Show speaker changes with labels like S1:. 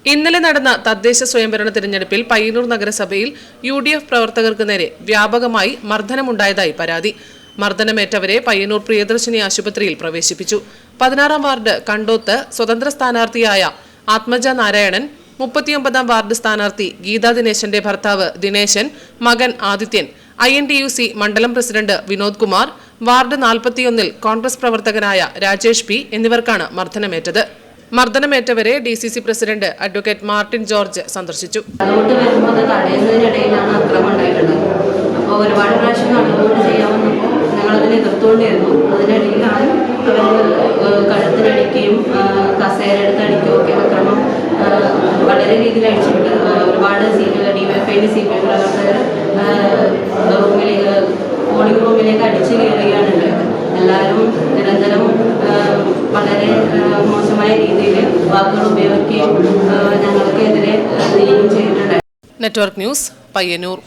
S1: ഇന്നലെ നടന്ന തദ്ദേശ സ്വയംഭരണ തിരഞ്ഞെടുപ്പിൽ പയ്യന്നൂർ നഗരസഭയിൽ UDF പ്രവർത്തകർക്ക് നേരെ വ്യാപകമായി മർദ്ദനമുണ്ടായതായി പരാതി. മർദ്ദനമേറ്റവരെ പയ്യന്നൂർ പ്രിയദർശിനി ആശുപത്രിയിൽ പ്രവേശിപ്പിച്ചു. 16-ാം വാർഡ് കണ്ടോത്ത് സ്വതന്ത്ര സ്ഥാനാർത്ഥിയായ ആത്മജ നാരായണൻ, 39-ാം വാർഡ് സ്ഥാനാർത്ഥി ഗീതാ ദിനേശന്റെ ഭർത്താവ് ദിനേശൻ, മകൻ ആദിത്യൻ, INTUC മണ്ഡലം പ്രസിഡന്റ് വിനോദ് കുമാർ, വാർഡ് 41-ൽ കോൺഗ്രസ് പ്രവർത്തകനായ രാജേഷ് പി എന്നിവർക്കാണ് മർദ്ദനമേറ്റത്. മർദ്ദനമേറ്റവരെ DCC president advocate Martin George സന്ദർശിച്ചു.
S2: അപ്പോൾ ഒരുപാട് പ്രാവശ്യം കണ്ടുകൊണ്ട് ചെയ്യാമെന്നപ്പോൾ ഞങ്ങളതിനെ എതിർത്തുകൊണ്ടിരുന്നു. അതിനിടയിലാണ് അവർ കഴുത്തിനടിക്കുകയും കസേരയെടുത്ത് അടിക്കുകയും ഒക്കെ അക്രമം വളരെ രീതിയിൽ അടിച്ചിട്ടുണ്ട്. ഒരുപാട് DYFI CPI പ്രവർത്തകർ പോളിംഗ് റൂമിലേക്ക് അടിച്ചു കയറുകയാണ് ഉണ്ടായത്. എല്ലാവരും നിരന്തരം വളരെ മോശമായ രീതിയിൽ വാക്കുകൾ ഉപയോഗിക്കുകയും ഞങ്ങൾക്കെതിരെ ചെയ്യുകയും ചെയ്തിട്ടുണ്ട്.
S1: Network news, Payyanur.